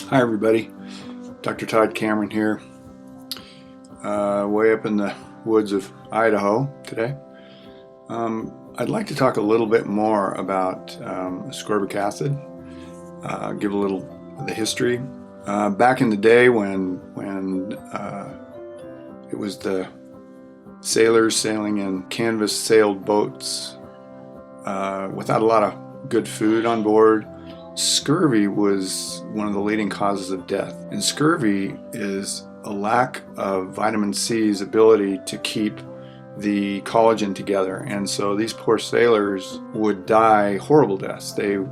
Hi everybody, Dr. Todd Cameron here, way up in the woods of Idaho today. I'd like to talk a little bit more about ascorbic acid, give a little of the history. Back in the day when it was the sailors sailing in canvas-sailed boats without a lot of good food on board, scurvy was one of the leading causes of death. And scurvy is a lack of vitamin C's ability to keep the collagen together. And so these poor sailors would die horrible deaths. The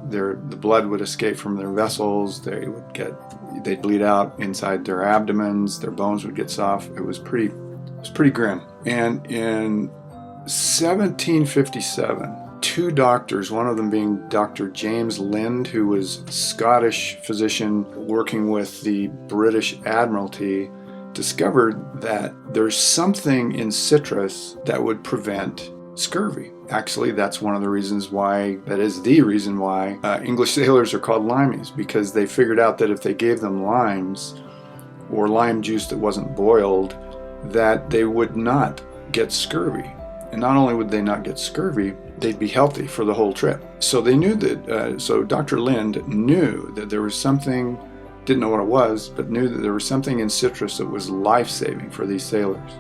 blood would escape from their vessels. They'd bleed out inside their abdomens. Their bones would get soft. It was pretty grim. And in 1757, two doctors, one of them being Dr. James Lind, who was a Scottish physician working with the British Admiralty, discovered that there's something in citrus that would prevent scurvy. Actually, that's one of the reasons why, that is the reason why English sailors are called limeys, because they figured out that if they gave them limes or lime juice that wasn't boiled, that they would not get scurvy. And not only would they not get scurvy, they'd be healthy for the whole trip. So they knew that, so Dr. Lind knew that there was something, didn't know what it was, but knew that there was something in citrus that was life-saving for these sailors.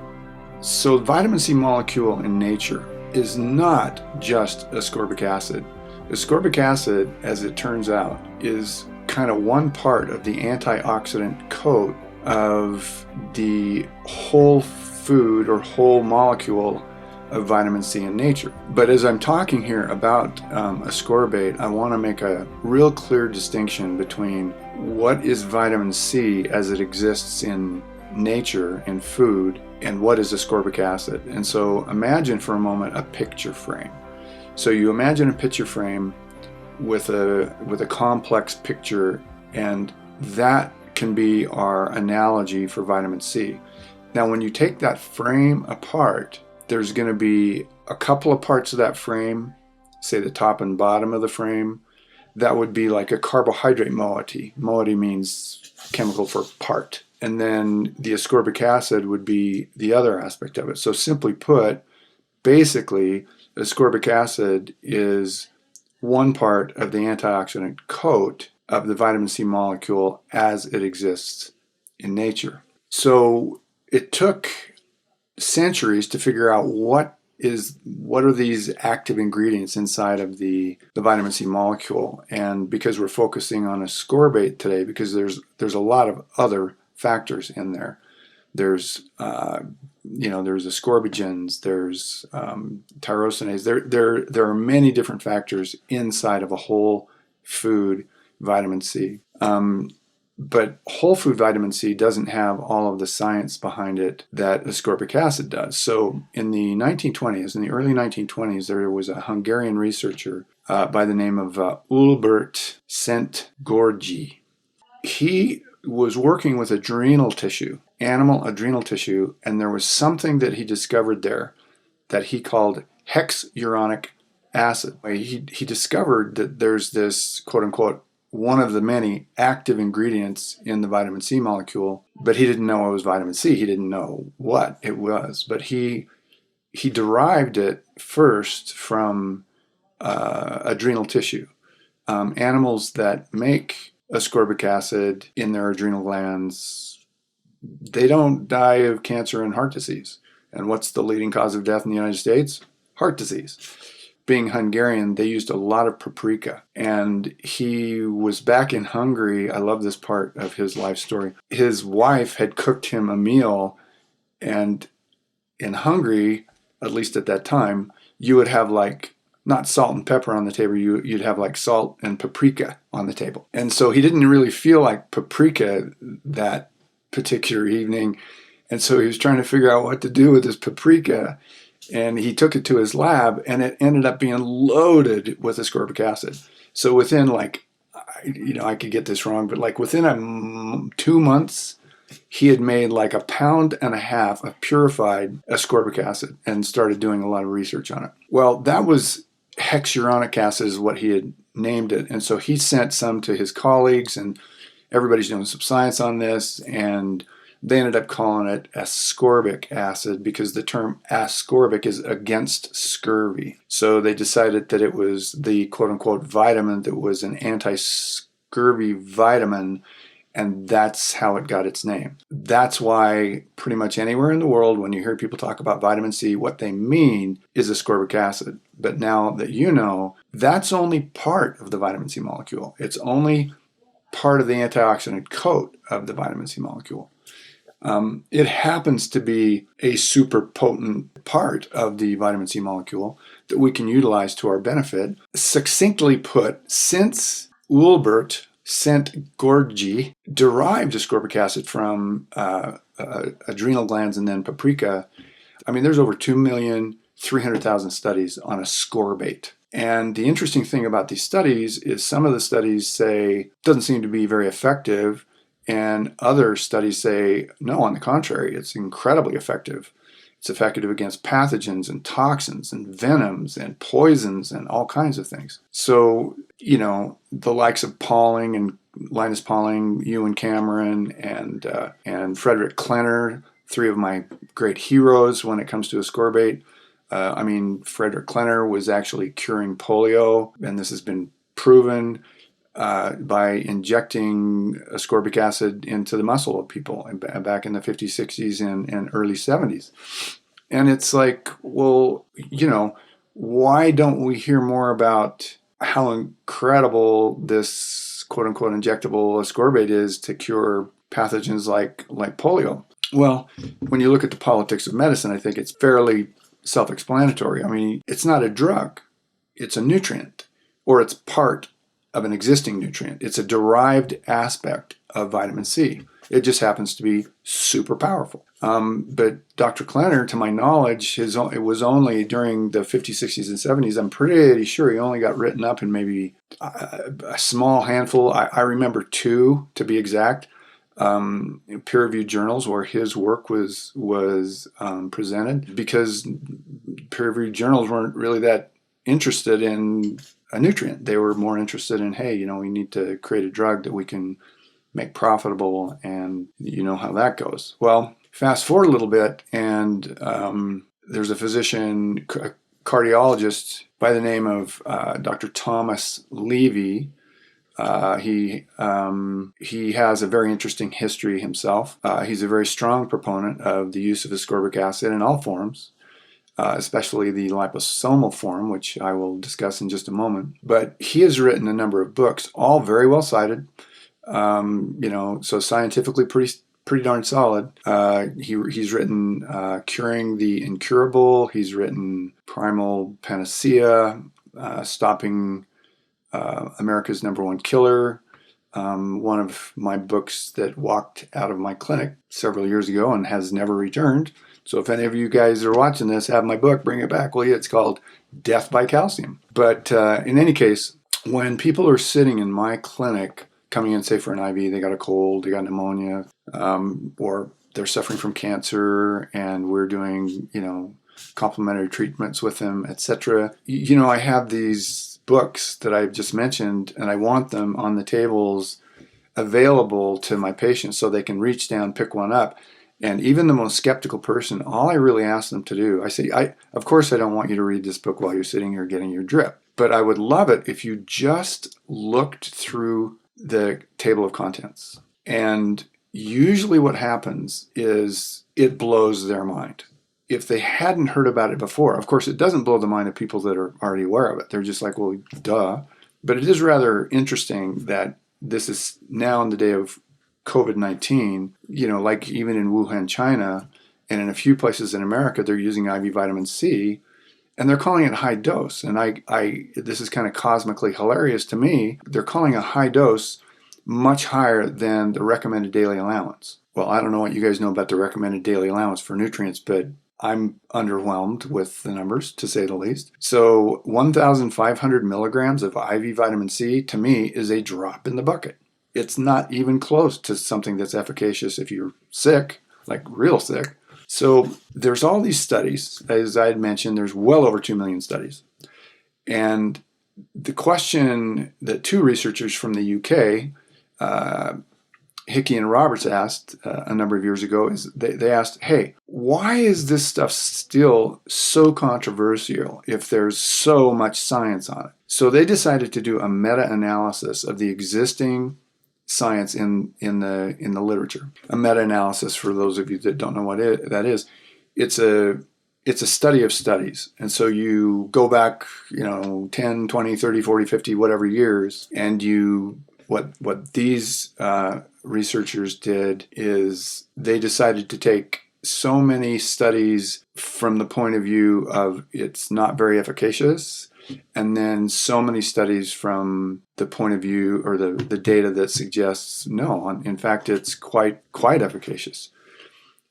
So the vitamin C molecule in nature is not just ascorbic acid. Ascorbic acid, as it turns out, is kind of one part of the antioxidant coat of the whole food or whole molecule of vitamin C in nature. But as I'm talking here about ascorbate, I want to make a real clear distinction between what is vitamin C as it exists in nature, in food, and what is ascorbic acid. And so imagine for a moment a picture frame. So you imagine a picture frame with a complex picture, and that can be our analogy for vitamin C. Now when you take that frame apart, there's going to be a couple of parts of that frame, say the top and bottom of the frame, that would be like a carbohydrate moiety. Moiety means chemical for part. And then the ascorbic acid would be the other aspect of it. So simply put, basically, ascorbic acid is one part of the antioxidant coat of the vitamin C molecule as it exists in nature. So it took centuries to figure out what are these active ingredients inside of the vitamin C molecule. And because we're focusing on ascorbate today, because there's a lot of other factors in there. There's there's ascorbigens, there's tyrosinase. There are many different factors inside of a whole food vitamin C. But whole food vitamin C doesn't have all of the science behind it that ascorbic acid does. So in the 1920s, in the early 1920s, there was a Hungarian researcher by the name of Ulbert Szent-Györgyi. He was working with adrenal tissue, animal adrenal tissue, and there was something that he discovered there that he called hexuronic acid. He discovered that there's this, quote unquote, one of the many active ingredients in the vitamin C molecule, but he didn't know it was vitamin C. He didn't know what it was, but he derived it first from adrenal tissue. Animals that make ascorbic acid in their adrenal glands, they don't die of cancer and heart disease. And what's the leading cause of death in the United States? Heart disease. Being Hungarian, they used a lot of paprika. And he was back in Hungary. I love this part of his life story. His wife had cooked him a meal, and in Hungary, at least at that time, you would have like not salt and pepper on the table, you'd have like salt and paprika on the table. And so he didn't really feel like paprika that particular evening. And so he was trying to figure out what to do with this paprika. And he took it to his lab, and it ended up being loaded with ascorbic acid. So within I could get this wrong, but like within 2 months, he had made like 1.5 pounds of purified ascorbic acid and started doing a lot of research on it. Well, that was hexuronic acid is what he had named it. And so he sent some to his colleagues, and everybody's doing some science on this, and they ended up calling it ascorbic acid because the term ascorbic is against scurvy. So they decided that it was the quote-unquote vitamin that was an anti-scurvy vitamin, and that's how it got its name. That's why pretty much anywhere in the world when you hear people talk about vitamin C, what they mean is ascorbic acid. But now that you know, that's only part of the vitamin C molecule. It's only part of the antioxidant coat of the vitamin C molecule. It happens to be a super potent part of the vitamin C molecule that we can utilize to our benefit. Succinctly put, since Ulbert Szent-Györgyi derived ascorbic acid from adrenal glands and then paprika, I mean, there's over 2,300,000 studies on ascorbate. And the interesting thing about these studies is some of the studies say it doesn't seem to be very effective, and other studies say, no, on the contrary, it's incredibly effective. It's effective against pathogens and toxins and venoms and poisons and all kinds of things. So, you know, the likes of Pauling and Linus Pauling, Ewan Cameron, and Frederick Klenner, three of my great heroes when it comes to ascorbate. I mean, Frederick Klenner was actually curing polio, and this has been proven by injecting ascorbic acid into the muscle of people back in the 50s, 60s, and early 70s. And it's like, well, you know, why don't we hear more about how incredible this quote-unquote injectable ascorbate is to cure pathogens like polio? Well, when you look at the politics of medicine, I think it's fairly self-explanatory. I mean, it's not a drug. It's a nutrient, or it's part of an existing nutrient. It's a derived aspect of vitamin C. It just happens to be super powerful. But Dr. Klenner, to my knowledge, it was only during the 50s, 60s, and 70s. I'm pretty sure he only got written up in maybe a small handful. I remember 2, to be exact, peer-reviewed journals where his work was presented, because peer-reviewed journals weren't really that interested in a nutrient. They were more interested in, hey, you know, we need to create a drug that we can make profitable, and you know how that goes. Well, fast forward a little bit, and there's a physician, a cardiologist by the name of Dr. Thomas Levy. He has a very interesting history himself. He's a very strong proponent of the use of ascorbic acid in all forms, especially the liposomal form, which I will discuss in just a moment. But he has written a number of books, all very well cited. You know, so scientifically pretty darn solid. He's written Curing the Incurable. He's written Primal Panacea, Stopping America's #1 Killer. One of my books that walked out of my clinic several years ago and has never returned. So if any of you guys are watching this, have my book, bring it back, will you? It's called Death by Calcium. But in any case, when people are sitting in my clinic, coming in, say, for an IV, they got a cold, they got pneumonia, or they're suffering from cancer, and we're doing, you know, complementary treatments with them, etc. You know, I have these books that I've just mentioned, and I want them on the tables available to my patients so they can reach down, pick one up. And even the most skeptical person, all I really ask them to do, I say, of course I don't want you to read this book while you're sitting here getting your drip, but I would love it if you just looked through the table of contents. And usually what happens is it blows their mind. If they hadn't heard about it before, of course it doesn't blow the mind of people that are already aware of it. They're just like, well, duh. But it is rather interesting that this is now in the day of COVID-19, you know, like even in Wuhan, China, and in a few places in America, they're using IV vitamin C, and they're calling it high dose. And this is kind of cosmically hilarious to me. They're calling a high dose much higher than the recommended daily allowance. Well, I don't know what you guys know about the recommended daily allowance for nutrients, but I'm underwhelmed with the numbers, to say the least. So 1,500 milligrams of IV vitamin C, to me, is a drop in the bucket. It's not even close to something that's efficacious if you're sick, like real sick. So there's all these studies. As I had mentioned, there's well over 2 million studies. And the question that 2 researchers from the UK, Hickey and Roberts asked a number of years ago is they asked, hey, why is this stuff still so controversial if there's so much science on it? So they decided to do a meta-analysis of the existing science in the literature. A meta-analysis, for those of you that don't know what that is, it's a study of studies. And so you go back, 10, 20, 30, 40, 50, whatever years, and what these researchers did is they decided to take so many studies from the point of view of it's not very efficacious, and then so many studies from the point of view or the data that suggests no, in fact, it's quite efficacious.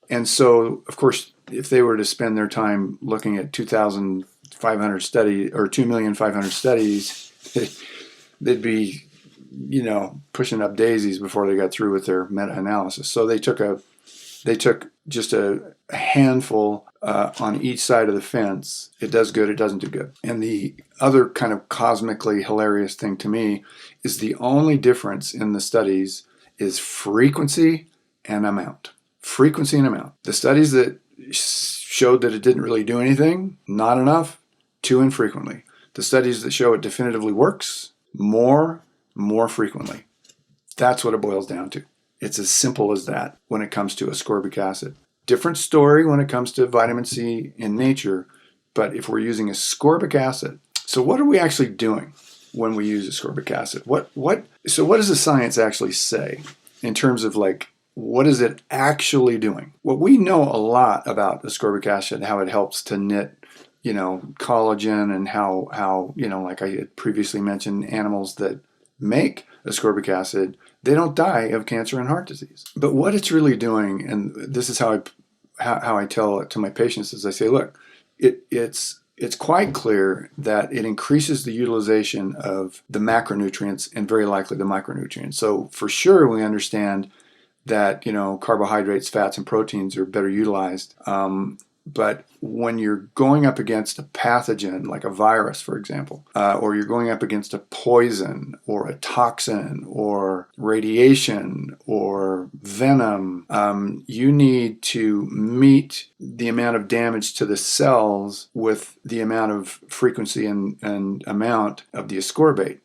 And so, of course, if they were to spend their time looking at 2,500 studies or 2,500,000 studies, they'd be, pushing up daisies before they got through with their meta-analysis. So they took just a handful on each side of the fence. It does good, it doesn't do good. And the other kind of cosmically hilarious thing to me is the only difference in the studies is frequency and amount. Frequency and amount. The studies that showed that it didn't really do anything, not enough, too infrequently. The studies that show it definitively works, more frequently. That's what it boils down to. It's as simple as that when it comes to ascorbic acid. Different story when it comes to vitamin C in nature, but if we're using ascorbic acid, so what are we actually doing when we use ascorbic acid? So what does the science actually say in terms of what is it actually doing? Well, we know a lot about ascorbic acid, how it helps to knit, collagen, and how like I had previously mentioned, animals that make ascorbic acid, they don't die of cancer and heart disease. But what it's really doing, and this is how I tell it to my patients, is I say, look, it's quite clear that it increases the utilization of the macronutrients and very likely the micronutrients. So for sure we understand that carbohydrates, fats, and proteins are better utilized. But when you're going up against a pathogen, like a virus, for example, or you're going up against a poison or a toxin or radiation or venom, you need to meet the amount of damage to the cells with the amount of frequency and amount of the ascorbate.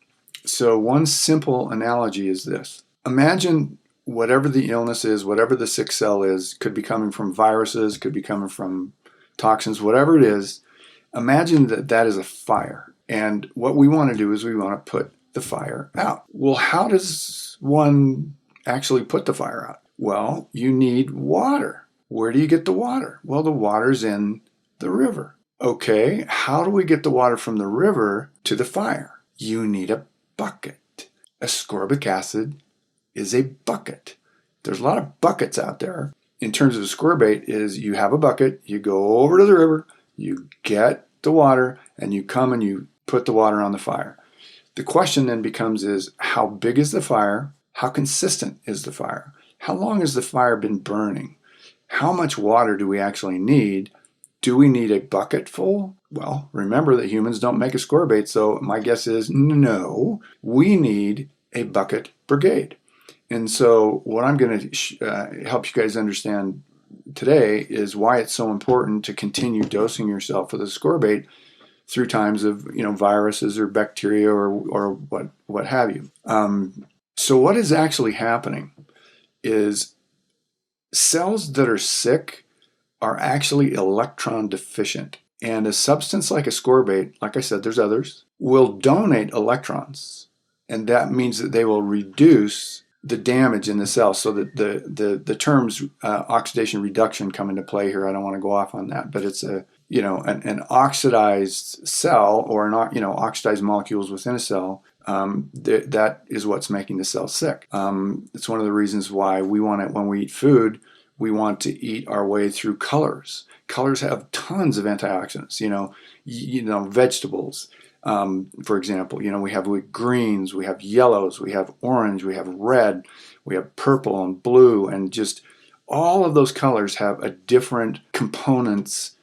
So one simple analogy is this. Imagine whatever the illness is, whatever the sick cell is, could be coming from viruses, could be coming from toxins, whatever it is. Imagine that is a fire. And what we want to do is we want to put the fire out. Well, how does one actually put the fire out? Well, you need water. Where do you get the water? Well, the water's in the river. Okay, how do we get the water from the river to the fire? You need a bucket. Ascorbic acid is a bucket. There's a lot of buckets out there. In terms of ascorbate, is you have a bucket, you go over to the river, you get the water, and you come and you put the water on the fire. The question then becomes is, how big is the fire? How consistent is the fire? How long has the fire been burning? How much water do we actually need? Do we need a bucket full? Well, remember that humans don't make ascorbate, so my guess is no. We need a bucket brigade. And so what I'm going to help you guys understand today is why it's so important to continue dosing yourself with ascorbate through times of viruses or bacteria or what have you. So what is actually happening is cells that are sick are actually electron deficient. And a substance like ascorbate, like I said, there's others, will donate electrons. And that means that they will reduce the damage in the cell. So that the terms oxidation reduction come into play here. I don't want to go off on that, but it's an oxidized cell or oxidized molecules within a cell. That is what's making the cell sick. It's one of the reasons why we want it when we eat food. We want to eat our way through colors. Colors have tons of antioxidants. Vegetables. For example, we have greens, we have yellows, we have orange, we have red, we have purple and blue, and just all of those colors have a different components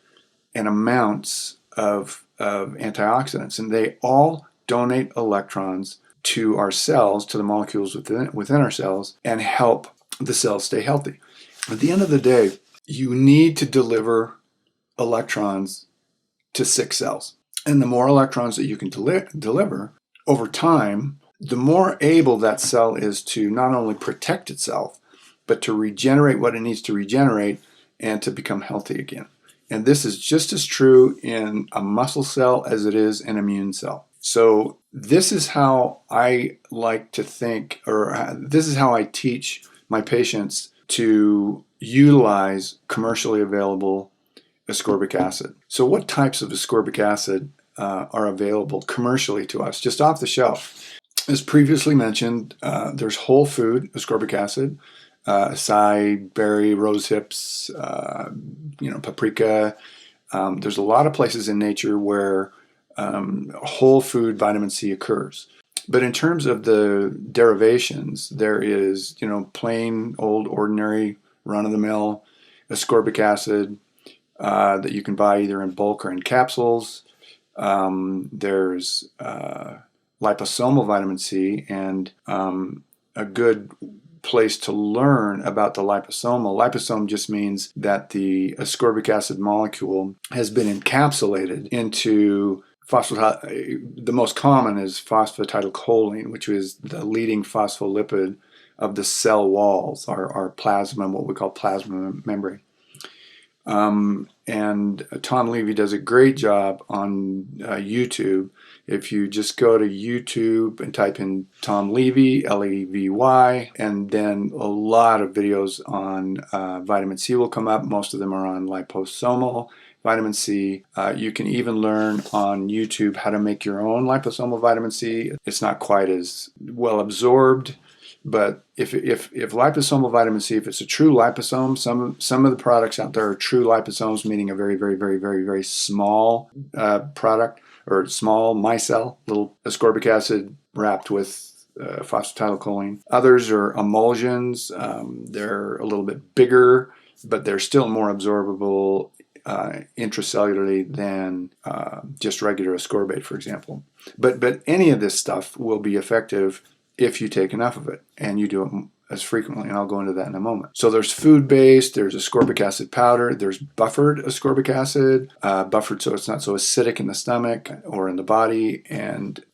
and amounts of antioxidants, and they all donate electrons to our cells, to the molecules within our cells, and help the cells stay healthy. At the end of the day, you need to deliver electrons to sick cells. And the more electrons that you can deliver over time, the more able that cell is to not only protect itself, but to regenerate what it needs to regenerate and to become healthy again. And this is just as true in a muscle cell as it is an immune cell. So this is how I like to think, or this is how I teach my patients to utilize commercially available ascorbic acid. So what types of ascorbic acid are available commercially to us, just off the shelf? As previously mentioned, there's whole food ascorbic acid, acai, berry, rose hips, paprika. There's a lot of places in nature where whole food vitamin C occurs. But in terms of the derivations, there is, plain old ordinary run-of-the-mill ascorbic acid that you can buy either in bulk or in capsules. There's liposomal vitamin C, and a good place to learn about the liposomal. Liposome just means that the ascorbic acid molecule has been encapsulated into the most common is phosphatidylcholine, which is the leading phospholipid of the cell walls, our plasma, what we call plasma membrane. And Tom Levy does a great job on YouTube. If you just go to YouTube and type in Tom Levy, Levy, and then a lot of videos on vitamin C will come up. Most of them are on liposomal vitamin C. You can even learn on YouTube how to make your own liposomal vitamin C. It's not quite as well absorbed, but if liposomal vitamin C, if it's a true liposome, some of the products out there are true liposomes, meaning a very, very, very, very, very small product, or small micelle, little ascorbic acid wrapped with phosphatidylcholine. Others are emulsions. They're a little bit bigger, but they're still more absorbable intracellularly than just regular ascorbate, for example. But any of this stuff will be effective if you take enough of it and you do it as frequently, and I'll go into that in a moment. So there's food-based, there's ascorbic acid powder, there's buffered ascorbic acid, buffered so it's not so acidic in the stomach or in the body, and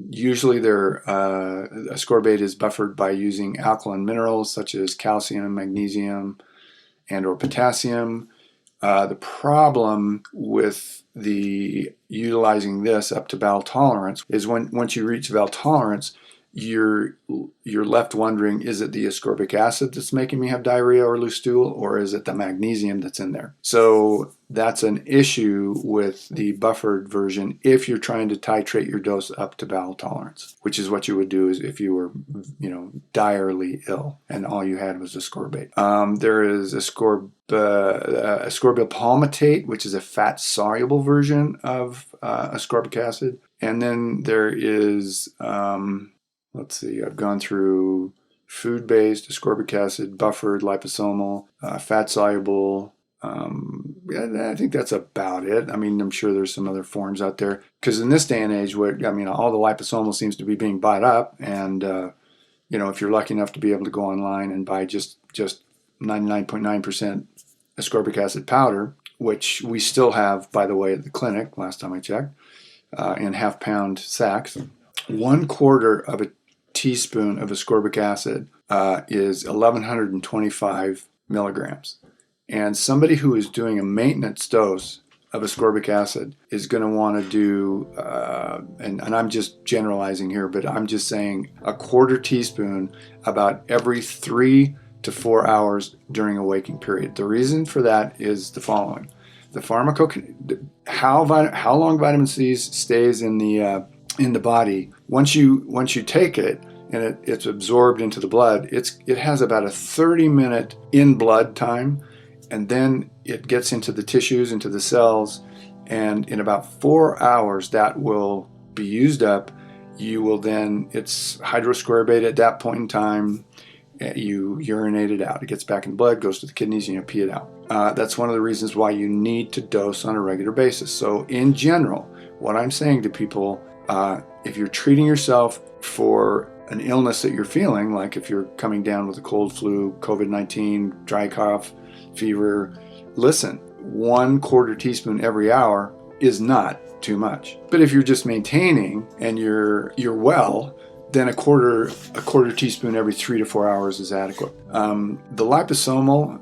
usually their ascorbate is buffered by using alkaline minerals such as calcium, magnesium, and or potassium. The problem with the utilizing this up to bowel tolerance is once you reach bowel tolerance, you're left wondering, is it the ascorbic acid that's making me have diarrhea or loose stool, or is it the magnesium that's in there? So that's an issue with the buffered version if you're trying to titrate your dose up to bowel tolerance, which is what you would do is if you were, direly ill and all you had was ascorbate. There is ascorbyl palmitate, which is a fat-soluble version of ascorbic acid. And then there is... let's see, I've gone through food-based, ascorbic acid, buffered, liposomal, fat-soluble. I think that's about it. I mean, I'm sure there's some other forms out there. Because in this day and age, all the liposomal seems to be being bought up. And, if you're lucky enough to be able to go online and buy just 99.9% ascorbic acid powder, which we still have, by the way, at the clinic, last time I checked, in half-pound sacks, 1/4 of a teaspoon of ascorbic acid is 1,125 milligrams. And somebody who is doing a maintenance dose of ascorbic acid is going to want to do, and I'm just generalizing here, but I'm just saying 1/4 teaspoon about every 3 to 4 hours during a waking period. The reason for that is the following. How long vitamin C stays in the body, once you take it and it's absorbed into the blood, it has about a 30-minute in-blood time, and then it gets into the tissues, into the cells, and in about 4 hours that will be used up. It's hydroscorbate at that point in time. You urinate it out. It gets back in the blood, goes to the kidneys, and you pee it out. That's one of the reasons why you need to dose on a regular basis. So in general, what I'm saying to people, if you're treating yourself for an illness that you're feeling, like if you're coming down with a cold, flu, COVID-19, dry cough, fever, listen, 1/4 teaspoon every hour is not too much. But if you're just maintaining and you're well, then a quarter teaspoon every 3 to 4 hours is adequate. The liposomal,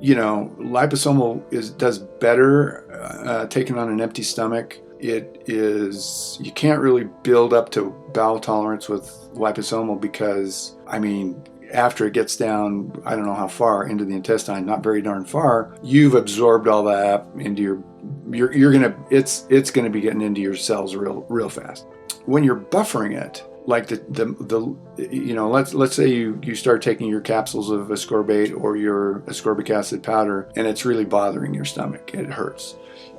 liposomal does better taken on an empty stomach. You can't really build up to bowel tolerance with liposomal because, after it gets down, I don't know how far into the intestine, not very darn far, you've absorbed all that into it's gonna be getting into your cells real fast. When you're buffering it, like let's say you start taking your capsules of ascorbate or your ascorbic acid powder and it's really bothering your stomach, it hurts.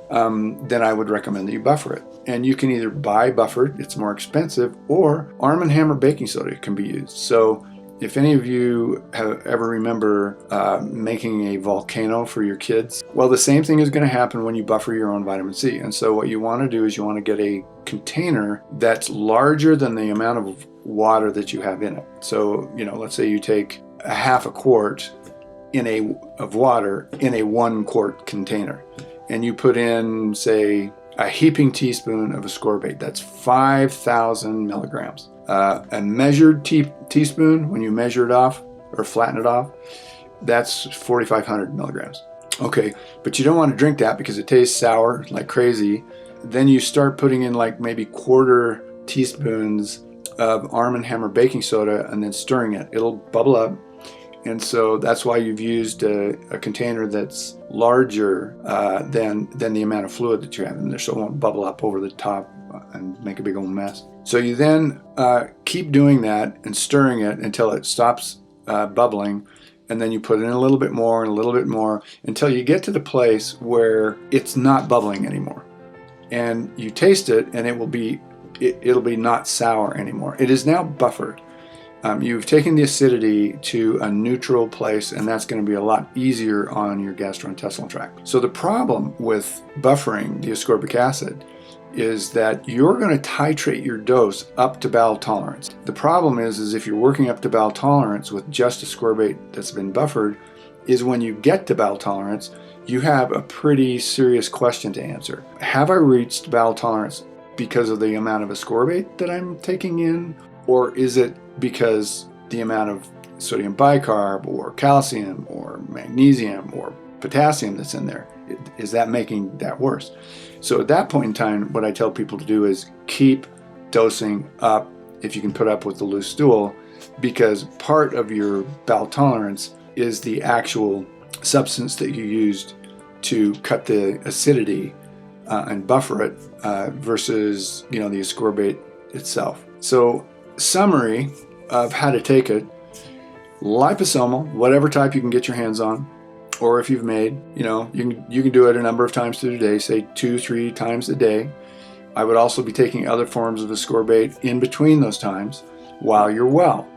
Then I would recommend that you buffer it. And you can either buy buffered, it's more expensive, or Arm & Hammer baking soda can be used. So if any of you ever remember making a volcano for your kids, well, the same thing is going to happen when you buffer your own vitamin C. And so what you want to do is you want to get a container that's larger than the amount of water that you have in it. So, let's say you take a half a quart of water in a 1-quart container, and you put in, say, a heaping teaspoon of ascorbate. That's 5,000 milligrams. A measured teaspoon, when you measure it off or flatten it off, that's 4,500 milligrams. Okay, but you don't want to drink that because it tastes sour like crazy. Then you start putting in like maybe 1/4 teaspoons of Arm & Hammer baking soda and then stirring it. It'll bubble up. And so that's why you've used a container that's larger than the amount of fluid that you have in there, so it won't bubble up over the top and make a big old mess. So you then keep doing that and stirring it until it stops bubbling, and then you put in a little bit more and a little bit more until you get to the place where it's not bubbling anymore. And you taste it, and it'll be not sour anymore. It is now buffered. You've taken the acidity to a neutral place, and that's going to be a lot easier on your gastrointestinal tract. So the problem with buffering the ascorbic acid is that you're going to titrate your dose up to bowel tolerance. The problem is if you're working up to bowel tolerance with just ascorbate that's been buffered, is when you get to bowel tolerance, you have a pretty serious question to answer. Have I reached bowel tolerance because of the amount of ascorbate that I'm taking in? Or is it because the amount of sodium bicarb or calcium or magnesium or potassium that's in there, is that making that worse? So at that point in time, what I tell people to do is keep dosing up if you can put up with the loose stool, because part of your bowel tolerance is the actual substance that you used to cut the acidity and buffer it versus the ascorbate itself. So summary of how to take it: liposomal, whatever type you can get your hands on, or if you've made, you can do it a number of times through the day, say 2-3 times a day. I would also be taking other forms of ascorbate in between those times while you're well.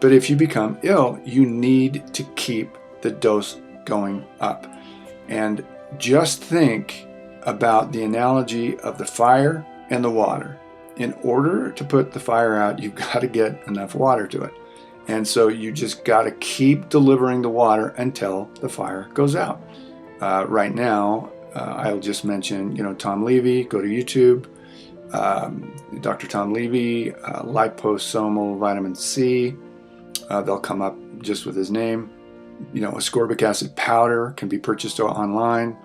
But if you become ill, you need to keep the dose going up. And just think about the analogy of the fire and the water. In order to put the fire out, you've got to get enough water to it. And so you just got to keep delivering the water until the fire goes out. Right now, I'll just mention, Tom Levy. Go to YouTube. Dr. Tom Levy, liposomal vitamin C. They'll come up just with his name. Ascorbic acid powder can be purchased online.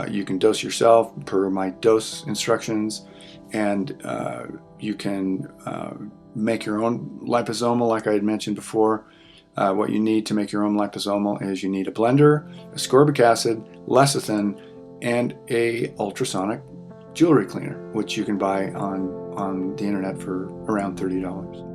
You can dose yourself per my dose instructions, and you can make your own liposomal, like I had mentioned before. What you need to make your own liposomal is you need a blender, ascorbic acid, lecithin, and a ultrasonic jewelry cleaner, which you can buy on the internet for around $30.